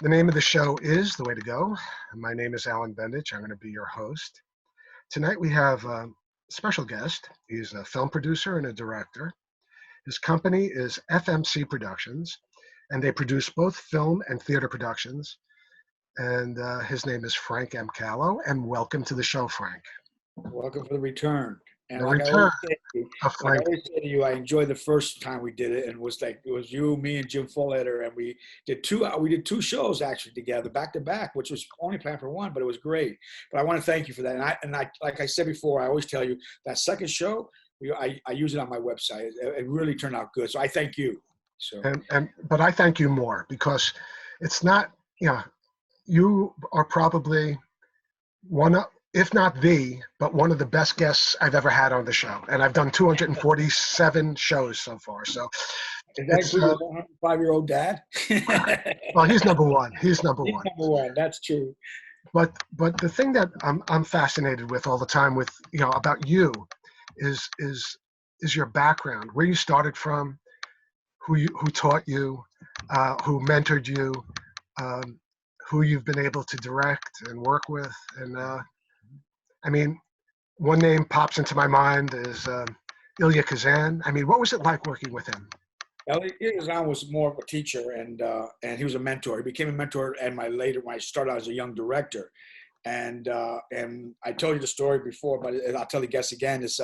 The name of the show is The Way to Go. My name is Alan Bendich. I'm going to be your host. Tonight we have a special guest. He's a film producer and a director. His company is FMC Productions, and they produce both film and theater productions. And his name is Frank M. Calo, and welcome to the show, Frank. Welcome for the return. And The return of like I Frank. always say to you, I enjoyed the first time we did it, and it was you, me, and Jim Fullletter, and we did two shows actually together, back to back, which was only planned for one, but it was great. But I want to thank you for that. And I like I said before, I always tell you that second show, I use it on my website. It really turned out good, so I thank you. So But I thank you more because it's not, you are probably one of, if not but one of the best guests I've ever had on the show. And I've done 247 shows so far. So is that it's, your 105-year-old dad? well, he's number one. He's number He's one. number one. That's true. But the thing that I'm fascinated with all the time with, about you is your background, where you started from, who taught you, who mentored you, who you've been able to direct and work with. And I mean, one name pops into my mind is Ilya Kazan. I mean, what was it like working with him? Elliot Kazan was more of a teacher, and he was a mentor. He became a mentor when I started out as a young director. And I told you the story before, but I'll tell the guests again. Is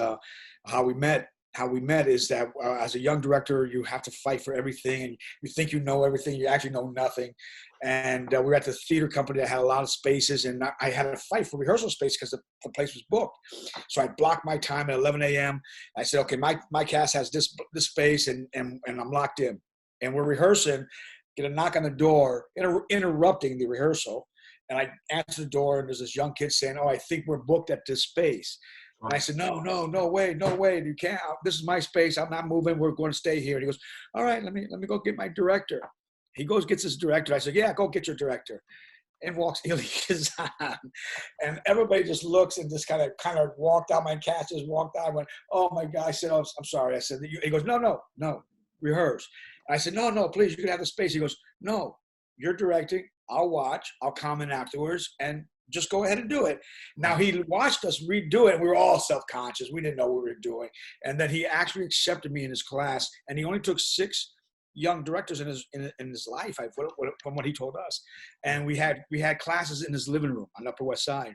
how we met. How we met is that as a young director, you have to fight for everything, and you think you know everything. You actually know nothing. And we were at the theater company that had a lot of spaces, and I had to fight for rehearsal space because the place was booked. So I blocked my time at 11 a.m. I said, okay, my cast has this space, and I'm locked in. And we're rehearsing, get a knock on the door, interrupting the rehearsal. And I answer the door, and there's this young kid saying, oh, I think we're booked at this space. And I said, no way. You can't. This is my space. I'm not moving. We're going to stay here. And he goes, all right, let me go get my director. He goes, gets his director. I said, yeah, go get your director. And walks Ilya Kazan. And everybody just looks and just kind of walked out. My cast just walked out. I went, oh my God. I said, oh, I'm sorry. I said, he goes, no, rehearse. And I said, no, please, you can have the space. He goes, no, you're directing. I'll watch. I'll comment afterwards. And just go ahead and do it. Now, he watched us redo it, and we were all self-conscious. We didn't know what we were doing. And then he actually accepted me in his class, and he only took 6 young directors in his life, from what he told us. And we had classes in his living room on Upper West Side.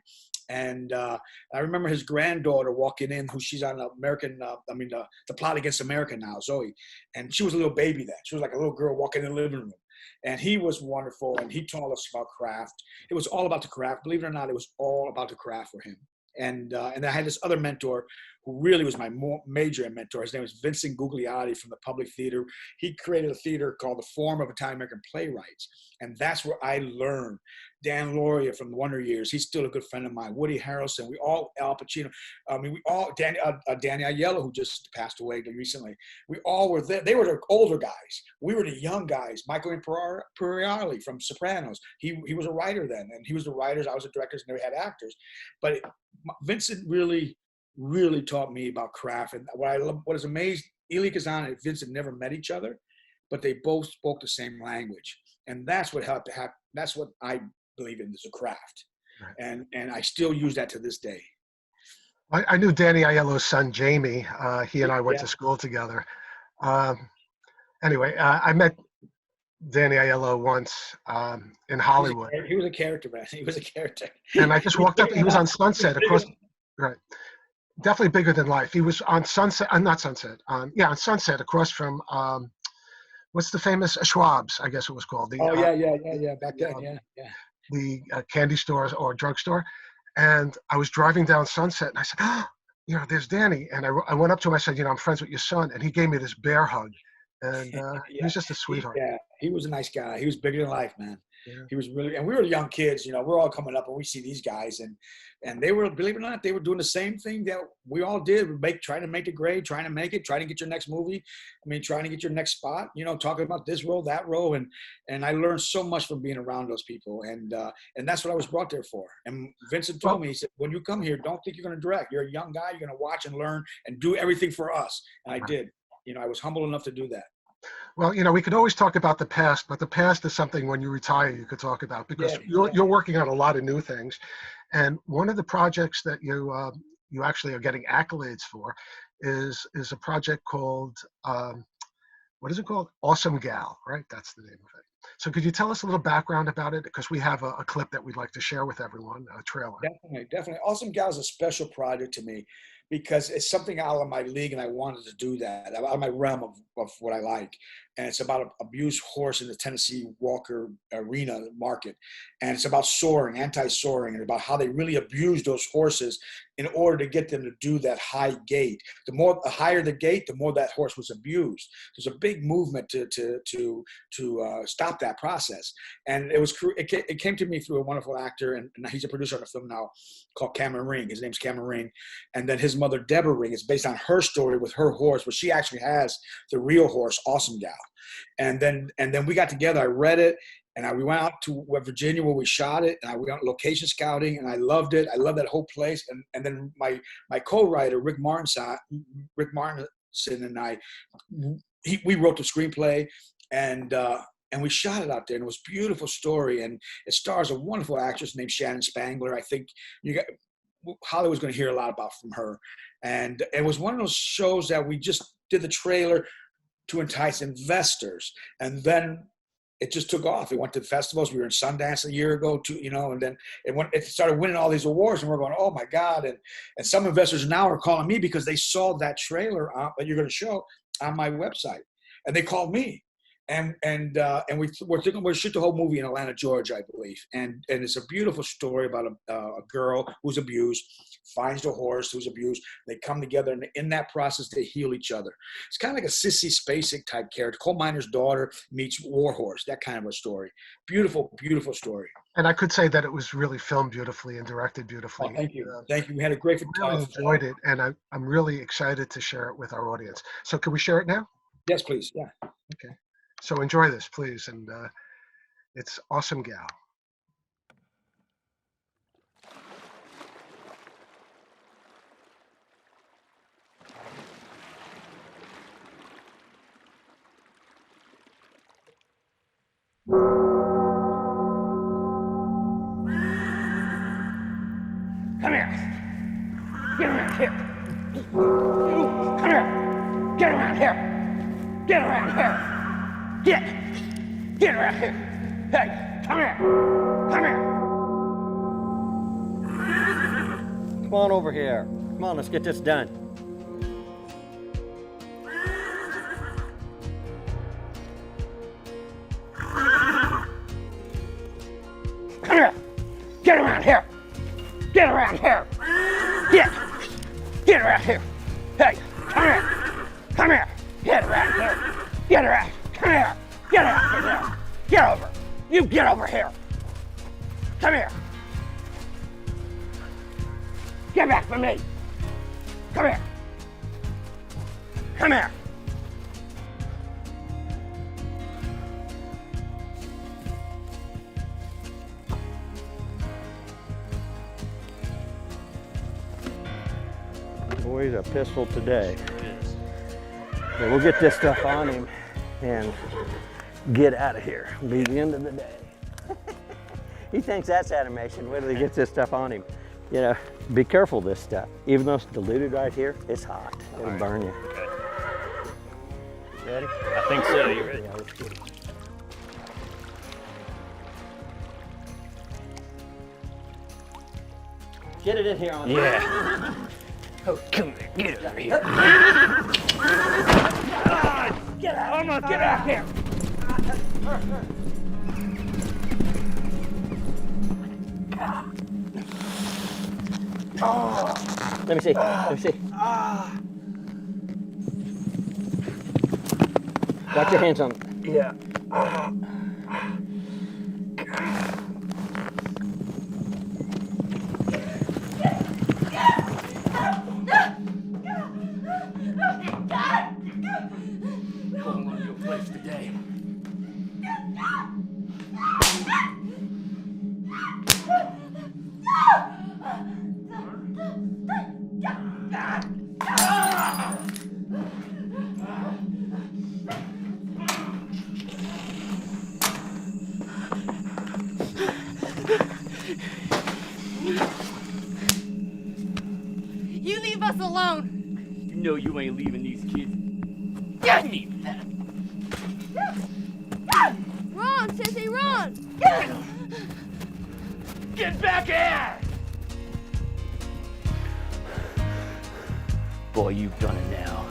And I remember his granddaughter walking in, who she's on the Plot Against America now, Zoe. And she was a little baby then. She was like a little girl walking in the living room. And he was wonderful, and he taught us about craft. It was all about the craft. Believe it or not, it was all about the craft for him. And I had this other mentor who really was my major mentor. His name was Vincent Gugliotti from the Public Theater. He created a theater called the Forum of Italian-American Playwrights. And that's where I learned. Dan Lauria from the Wonder Years, he's still a good friend of mine. Woody Harrelson, Al Pacino. Danny Aiello, who just passed away recently. We all were there. They were the older guys. We were the young guys. Michael Imperiali from Sopranos. He was a writer then, and he was the writers. I was the directors, and they had actors. But Vincent really taught me about craft. And what is amazing, Ilya Kazan and Vincent never met each other, but they both spoke the same language. And that's what helped to happen. That's what I believe in, is a craft. Right. And I still use that to this day. I knew Danny Aiello's son, Jamie. He and I went to school together. Anyway, I met Danny Aiello once in Hollywood. He was a character, man. He was a character. And I just walked up. He was on Sunset across. Right. Definitely bigger than life. He was on Sunset, not Sunset. On Sunset across from what's the famous Schwab's? I guess it was called. Yeah. Back then, yeah. The candy store or drugstore, and I was driving down Sunset, and I said, "Oh, there's Danny." And I went up to him. I said, "I'm friends with your son," and he gave me this bear hug, and he was just a sweetheart. Yeah, he was a nice guy. He was bigger than life, man. Yeah. He was really, and we were young kids, we're all coming up and we see these guys, and they were, believe it or not, they were doing the same thing that we all did, trying to make the grade, trying to make it, trying to get your next movie. Trying to get your next spot, talking about this role, that role. And I learned so much from being around those people. And that's what I was brought there for. And Vincent told me, he said, when you come here, don't think you're going to direct. You're a young guy. You're going to watch and learn and do everything for us. And I did. I was humble enough to do that. Well, we could always talk about the past, but the past is something when you retire you could talk about because Yeah, you're working on a lot of new things. And one of the projects that you actually are getting accolades for is a project called what is it called? Awesome Gal, right? That's the name of it. So could you tell us a little background about it? Because we have a clip that we'd like to share with everyone, a trailer. definitely, definitely. Awesome Gal is a special project to me because it's something out of my league, and I wanted to do that out of my realm of what I like. And it's about an abused horse in the Tennessee Walker Arena market, and it's about soaring, anti-soaring, and about how they really abuse those horses in order to get them to do that high gait. The higher the gait, the more that horse was abused. There's a big movement to stop that process, and it came to me through a wonderful actor, and he's a producer on a film now called Cameron Ring. His name's Cameron Ring, and then his mother Deborah Ring is based on her story with her horse, where she actually has the real horse, Awesome Gal. And then we got together. I read it, and we went out to Virginia where we shot it, and I went location scouting, and I loved it. I loved that whole place. And then my co-writer Rick Martinson and I, we wrote the screenplay, and we shot it out there, and it was a beautiful story, and it stars a wonderful actress named Shannon Spangler. I think Hollywood's going to hear a lot about from her, and it was one of those shows that we just did the trailer to entice investors, and then it just took off. It went to festivals. We were in Sundance a year ago, and then it started winning all these awards, and we're going, oh my God! And some investors now are calling me because they saw that trailer that you're going to show on my website, and they called me. And we're thinking we'll shoot the whole movie in Atlanta, Georgia, I believe. And it's a beautiful story about a girl who's abused, finds the horse who's abused. They come together, and in that process, they heal each other. It's kind of like a Sissy Spacek type character. Coal miner's daughter meets war horse, that kind of a story. Beautiful, beautiful story. And I could say that it was really filmed beautifully and directed beautifully. Oh, thank you. Thank you. We had a great I really enjoyed it, and I'm really excited to share it with our audience. So can we share it now? Yes, please. Yeah. Okay. So enjoy this, please. And it's Awesome Gal. Come here. Get around here. Come here. Get around here. Get around here. Get around here. Hey, come here. Come here. Come on over here. Come on, let's get this done. Come here. Get around here. Get around here. Get around here. Hey, come here. Come here. Get around here. Get around. Come here. Get out here. Get over. You get over here. Come here. Get back from me. Come here. Come here. Boy's a pistol today. So we'll get this stuff on him and get out of here. Be the end of the day. He thinks that's animation. Wait till he gets this stuff on him. You know, be careful this stuff. Even though it's diluted right here, it's hot. It'll burn you. Okay. Ready? I think so. You ready? Yeah, let's get it. Get it in here on Yeah. Oh, come here. Get it out of here. Get out. Almost get out here. Let me see. Let me see. Got your hands on it. Yeah. Going on your place today. leave us alone. You know you ain't leaving these kids. Get me! Run, sissy, run! Get back here! Boy, you've done it now.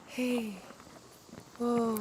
Hey. Whoa.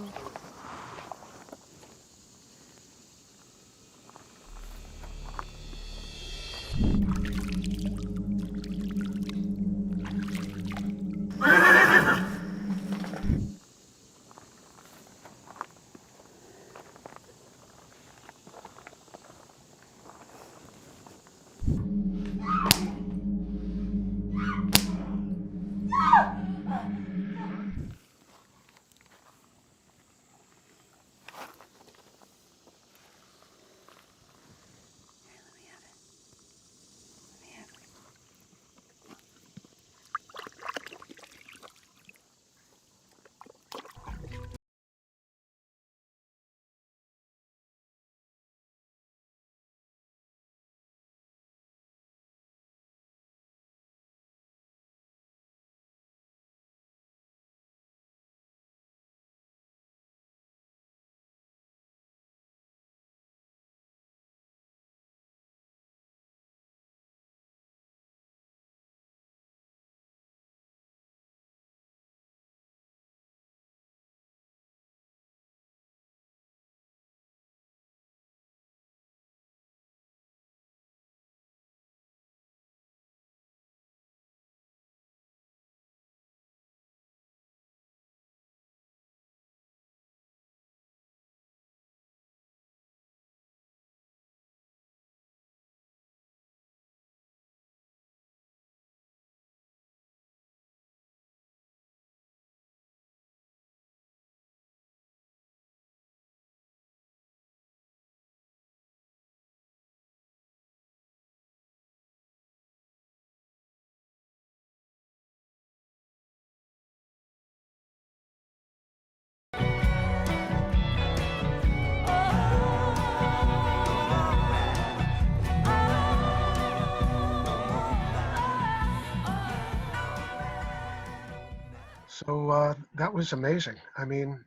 So that was amazing. I mean,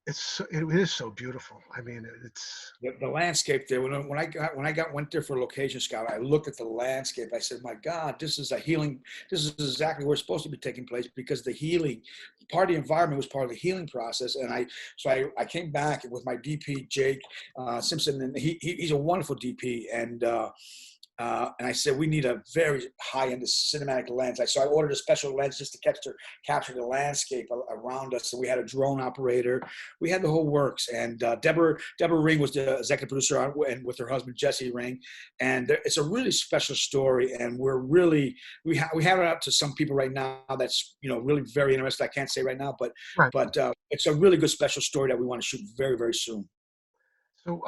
it is so beautiful. I mean, it's The landscape there. When I went there for location scout, I looked at the landscape. I said, "My God, this is a healing. This is exactly where it's supposed to be taking place because the healing part of the environment was part of the healing process." And I came back with my DP Jake Simpson, and he's a wonderful DP, and I said, we need a very high-end cinematic lens. So I ordered a special lens just to capture the landscape around us. So we had a drone operator. We had the whole works. And Deborah Ring was the executive producer and with her husband, Jesse Ring. And it's a really special story. And we have it up to some people right now that's, really very interested. I can't say right now, but right. It's a really good special story that we want to shoot very, very soon. So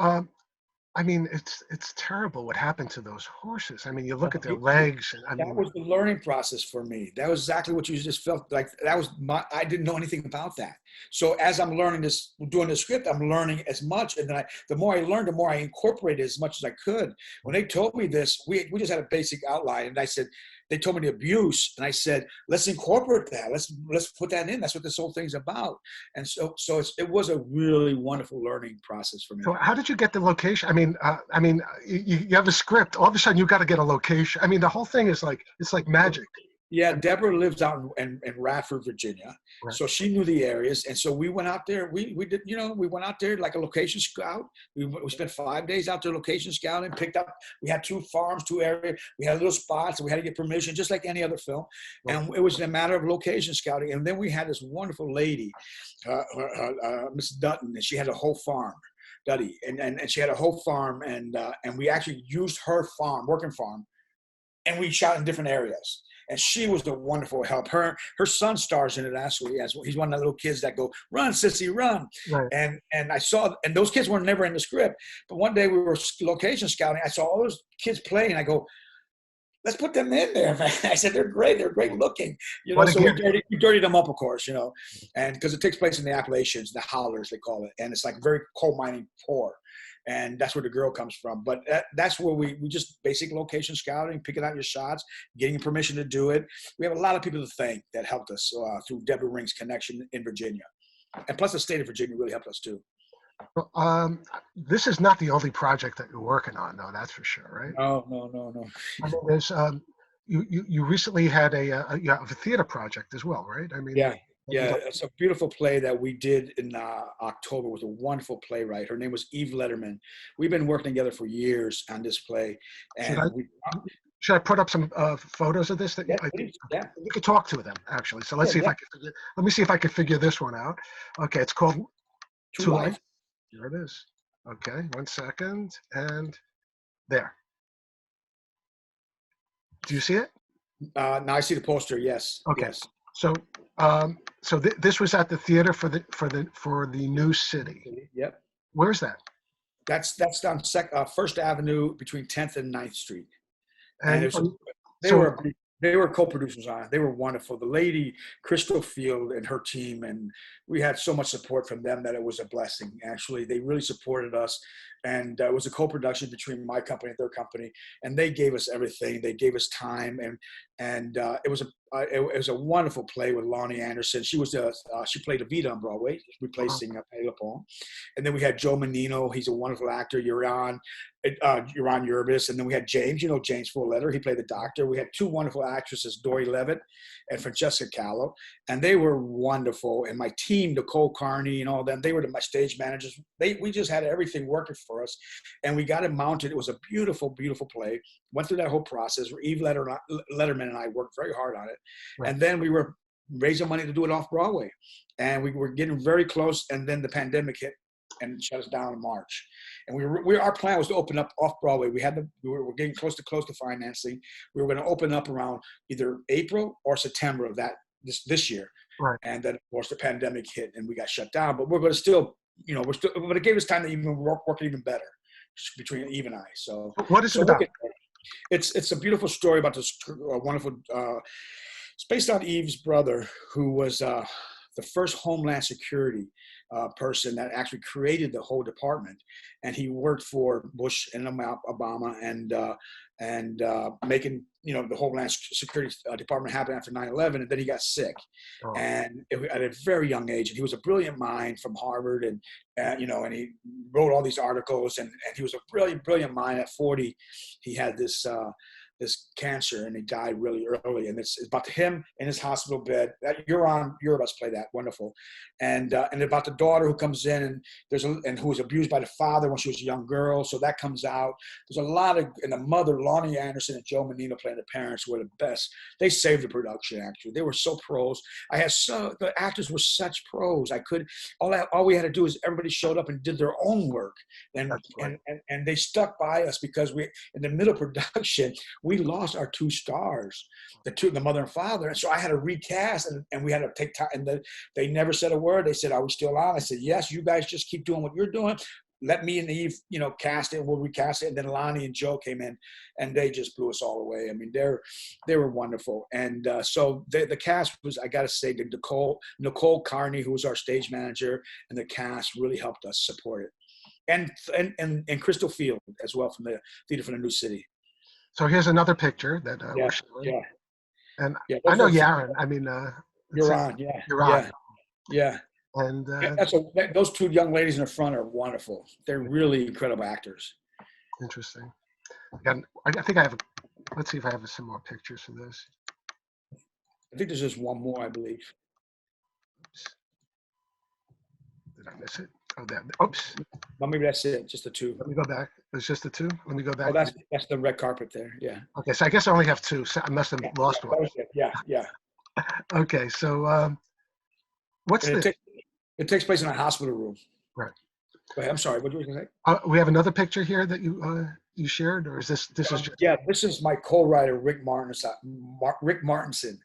I mean, it's terrible what happened to those horses. I mean, you look at their legs, and that was the learning process for me. That was exactly what you just felt like. I didn't know anything about that. So as I'm learning this, doing the script, I'm learning as much. And then the more I learned, the more I incorporated as much as I could. When they told me this, we just had a basic outline, and I said, they told me the abuse, and I said, let's incorporate that. Let's put that in. That's what this whole thing's about. And so it was a really wonderful learning process for me. So how did you get the location? I mean, you have a script. All of a sudden, you got to get a location. I mean, the whole thing is like it's like magic. Yeah, Deborah lives out in Radford, Virginia. Right. So she knew the areas. And so we went out there. We did, we went out there like a location scout. We spent 5 days out there location scouting, picked up, we had 2 farms, 2 areas. We had little spots and we had to get permission just like any other film. Right. And it was a matter of location scouting. And then we had this wonderful lady, Miss Dutton, and she had a whole farm. Duddy, and she had a whole farm, and we actually used her farm, working farm, and we shot in different areas. And she was a wonderful help. Her son stars in it actually, as he's one of the little kids that go, "Run, sissy, run!" Right. And I saw, and those kids were never in the script. But one day we were location scouting. I saw all those kids playing. I go, let's put them in there, man. I said, they're great looking, so we dirtied them up, of course, and because it takes place in the Appalachians, the howlers, they call it. And it's like very coal mining poor. And that's where the girl comes from. But that's where we just basic location scouting, picking out your shots, getting permission to do it. We have a lot of people to thank that helped us through Deborah Ring's connection in Virginia. And plus the state of Virginia really helped us too. This is not the only project that you're working on, though. That's for sure, right? No. I mean, there's you recently had a theater project as well, right? I mean, yeah, it's a beautiful play that we did in October with a wonderful playwright. Her name was Eve Letterman. We've been working together for years on this play. And should I put up some photos of this? Yeah. We could talk to them actually. So let's see if I can. Let me see if I can figure this one out. Okay, it's called Two Life. Here it is. Okay, 1 second, and there. Do you see it? Now I see the poster. Yes. Okay. Yes. So, this was at the theater for the new city. Yep. Where's that? That's on First Avenue between 10th and 9th Street. And they were co-producers on it. They were wonderful. The lady, Crystal Field, and her team, and we had so much support from them that it was a blessing. Actually, they really supported us, and it was a co-production between my company and their company, and they gave us everything. They gave us time, and it was a wonderful play with Lonnie Anderson. She played Evita on Broadway, replacing Patty LaPone. And then we had Joe Menino. He's a wonderful actor. Euron Urbis. And then we had James, James Four-Letter. He played the doctor. We had 2 wonderful actresses, Dory Levitt and Francesca Calo. And they were wonderful. And my team, Nicole Carney and all them, they were my stage managers. We just had everything working for us. And we got it mounted. It was a beautiful, beautiful play. Went through that whole process. Eve Letterman and I worked very hard on it. Right. And then we were raising money to do it off Broadway. And we were getting very close. And then the pandemic hit and shut us down in March. And our plan was to open up off Broadway. We were getting close to financing. We were going to open up around either April or September of this year. Right. And then of course the pandemic hit and we got shut down. But we're going to still, but it gave us time to even work even better between Eve and I. So what is it about? It's a beautiful story about this wonderful. It's based on Eve's brother, who was the first Homeland Security person that actually created the whole department, and he worked for Bush and Obama and making the Homeland Security Department happen after 9/11, and then he got sick, and at a very young age. And he was a brilliant mind from Harvard, and and he wrote all these articles, and he was a brilliant mind. At 40, he had this cancer, and he died really early. And it's about him in his hospital bed. Euron Urbis played that, wonderful. And about the daughter who comes in and who was abused by the father when she was a young girl. So that comes out. There's a lot and the mother, Lonnie Anderson and Joe Menino playing the parents, were the best. They saved the production, actually. They were so pros. The actors were such pros. All we had to do is everybody showed up and did their own work. And they stuck by us, because in the middle of production, we lost our 2 stars, the mother and father. And so I had to recast, and we had to take time. And they never said a word. They said, "Are we still on?" I said, "Yes, you guys just keep doing what you're doing. Let me and Eve, cast it, and we'll recast it." And then Lonnie and Joe came in, and they just blew us all away. I mean, they were wonderful. And so the cast was, I got to say, Nicole Carney, who was our stage manager, and the cast really helped us support it. And Crystal Field as well, from the Theater for the New City. So here's another picture that we're showing. Yeah. And I know Yaron. I mean, Euron. Yeah. Euron. Yeah. And those 2 young ladies in the front are wonderful. They're really incredible actors. Interesting. Again, I think I have. Let's see if I have some more pictures for this. I think there's just one more, I believe. Oops. Did I miss it? Oh, that. Oops. Well, maybe that's it, just the two. Let me go back. It's just the two. Let me go back. Oh, that's the red carpet there. Yeah. Okay, so I guess I only have two. So I must have lost That one. was it. Yeah, yeah. Okay, so what's And this? it takes place in a hospital room. Right. Go ahead. I'm sorry. What were you going to say? We have another picture here that you shared, or is this is just Yeah, this is my co-writer Rick Martinson,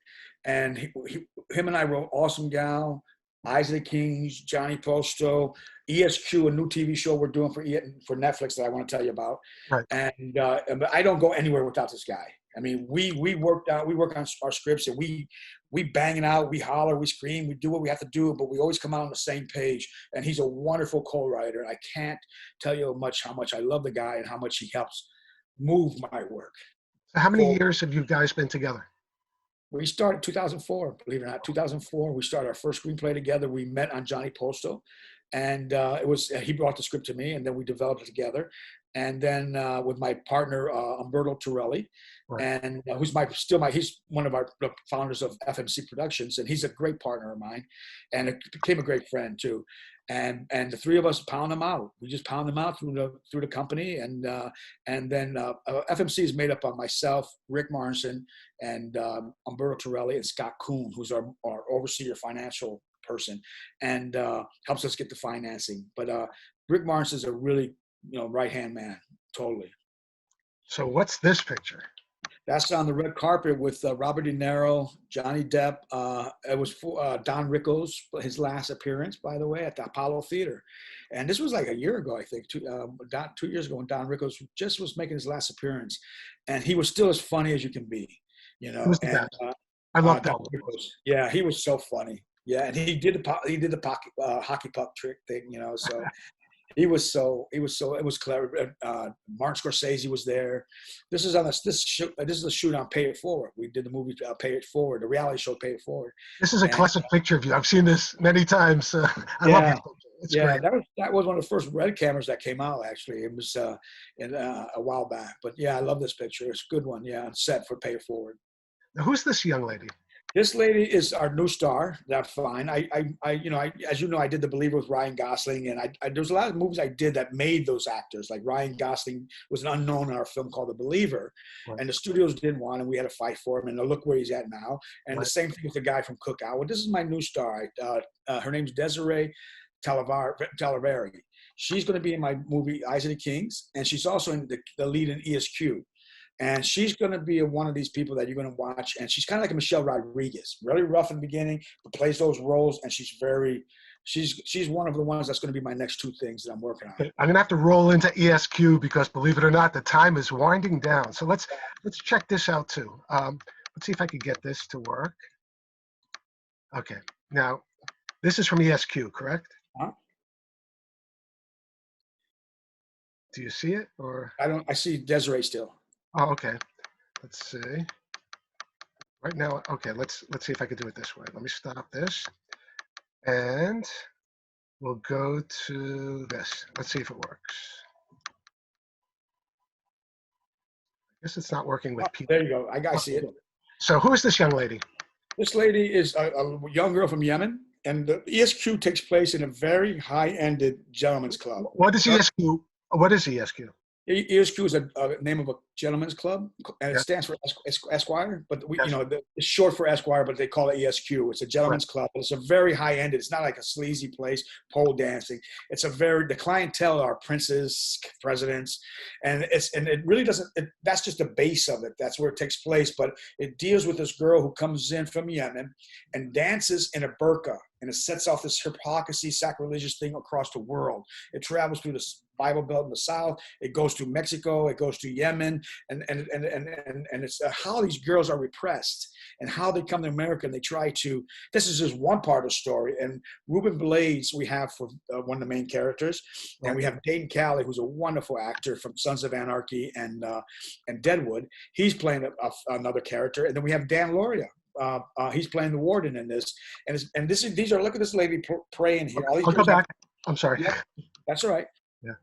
and him and I wrote Awesome Gal, Eyes of the Kings, Johnny Posto, ESQ, a new TV show we're doing for Netflix that I want to tell you about. right? And but I don't go anywhere without this guy. I mean, we work on our scripts, and we bang it out, we holler, we scream, we do what we have to do, but we always come out on the same page. And he's a wonderful co-writer. I can't tell you how much I love the guy and how much he helps move my work. So how many forward. years have you guys been together? We started 2004, believe it or not, 2004. We started our first screenplay together. We met on Johnny Posto, and he brought the script to me, and then we developed it together. And then with my partner Umberto Torelli, Right. and he's one of our founders of FMC Productions, and he's a great partner of mine, and it became a great friend too. And the three of us pound them out. We just pound them out through the company, and then FMC is made up of myself, Rick Martinson, and Umberto Torelli, and Scott Kuhn, who's our overseer financial person, and helps us get the financing. But Rick Martinson is a really right-hand man, totally. So what's this picture? That's on the red carpet with Robert De Niro, Johnny Depp. It was Don Rickles, his last appearance, by the way, at the Apollo Theater. And this was like a year ago, I think, 2 years ago, when Don Rickles just was making his last appearance. And he was still as funny as you can be, He was the best. I love Don that. Rickles. Yeah, he was so funny. Yeah, and he did the hockey puck trick thing, so. It was clever. Martin Scorsese was there. This is a shoot on Pay It Forward. We did the movie Pay It Forward, the reality show Pay It Forward. This is a classic picture of you. I've seen this many times. I love this picture. It's great. That was one of the first red cameras that came out. Actually, it was a while back. But yeah, I love this picture. It's a good one. Yeah, on set for Pay It Forward. Now, who's this young lady? This lady is our new star. That's fine. As you know, I did The Believer with Ryan Gosling, and there's a lot of movies I did that made those actors. Like Ryan Gosling was an unknown in our film called The Believer, right. And the studios didn't want him. We had to fight for him, and look where he's at now. And right. The same thing with the guy from Cookout. Well, this is my new star. Her name's Desiree Talaveri. She's going to be in my movie Eyes of the Kings, and she's also in the lead in ESQ. And she's going to be one of these people that you're going to watch. And she's kind of like a Michelle Rodriguez, really rough in the beginning, but plays those roles. And she's one of the ones that's going to be my next two things that I'm working on. Okay. I'm going to have to roll into ESQ because, believe it or not, the time is winding down. So let's check this out too. Let's see if I can get this to work. Okay. Now, this is from ESQ, correct? Huh? Do you see it, or? I see Desiree still. Oh, okay. Let's see. Right now, okay, let's see if I can do it this way. Let me stop this. And we'll go to this. Let's see if it works. I guess it's not working with people. There you go. I see it. So who is this young lady? This lady is a young girl from Yemen. And the ESQ takes place in a very high-ended gentleman's club. What is ESQ? What is ESQ? ESQ is a name of a gentleman's club, and it stands for Esquire. But it's short for Esquire, but they call it ESQ. It's a gentleman's club. But it's a very high-ended. It's not like a sleazy place, pole dancing. It's the clientele are princes, presidents, and it really doesn't. That's just the base of it. That's where it takes place. But it deals with this girl who comes in from Yemen and dances in a burqa. And it sets off this hypocrisy, sacrilegious thing across the world. It travels through the Bible Belt in the South. It goes to Mexico. It goes to Yemen, and it's how these girls are repressed and how they come to America and they try to. This is just one part of the story. And Ruben Blades we have for one of the main characters, and we have Dayton Cali, who's a wonderful actor from Sons of Anarchy and Deadwood. He's playing another character, and then we have Dan Lauria. He's playing the warden in this, and these are look at this lady praying here. I'll go back. I'm sorry. Yeah, that's all right.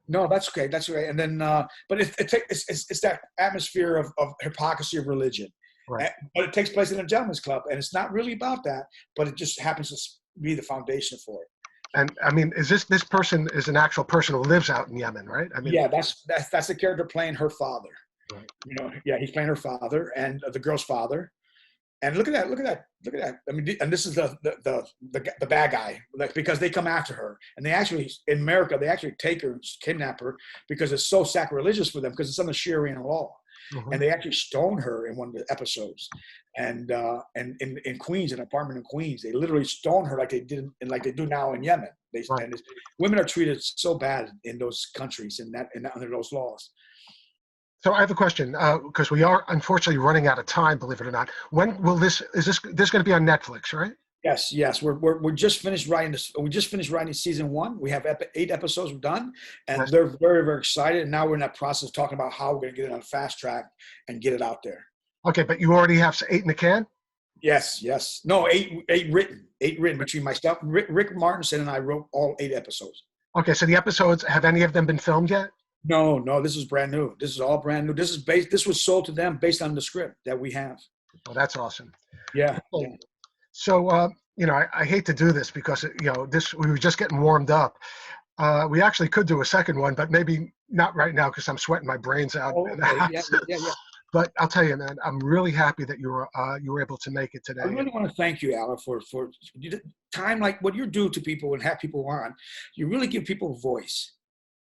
No, that's okay. That's okay. And then, but it's that atmosphere of hypocrisy of religion. Right. But it takes place in a gentleman's club, and it's not really about that, but it just happens to be the foundation for it. And I mean, is this person is an actual person who lives out in Yemen, right? I mean, Yeah, that's the character playing her father. Right. You know, yeah, he's playing her father and the girl's father. And look at that. I mean, and this is the bad guy, like, because they come after her, and they actually in America they actually take her, kidnap her, because it's so sacrilegious for them, because it's under Sharia law. And they actually stone her in one of the episodes, and in Queens, an apartment in Queens, they literally stone her like they did, and like they do now in Yemen. And women are treated so bad in those countries and under those laws. So I have a question, because we are unfortunately running out of time, believe it or not. When will this going to be on Netflix, right? Yes. We're just finished writing this. We just finished writing season 1. We have 8 episodes done, and they're very, very excited. And now we're in that process of talking about how we're going to get it on fast track and get it out there. Okay, but you already have 8 in the can? Yes. No, 8 written. 8 written between myself, Rick Martinson, and I wrote all 8 episodes. Okay, so the episodes, have any of them been filmed yet? No, this is brand new. This is all brand new. This was sold to them based on the script that we have. Well, that's awesome. Yeah. So, you know, I hate to do this because, you know, we were just getting warmed up. We actually could do a second one, but maybe not right now because I'm sweating my brains out. Oh, okay. Yeah. But I'll tell you, man, I'm really happy that you were able to make it today. I really want to thank you, Alan, for time like what you do to people and have people on. You really give people a voice.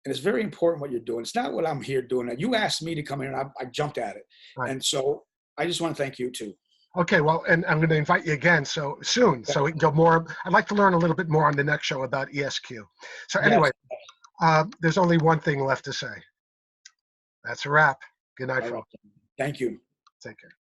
And it's very important what you're doing. It's not what I'm here doing. You asked me to come in, and I jumped at it. Right. And so I just want to thank you, too. Okay, well, and I'm going to invite you again so soon, so we can go more. I'd like to learn a little bit more on the next show about ESQ. So anyway, there's only one thing left to say. That's a wrap. Good night, folks. Thank you. Take care.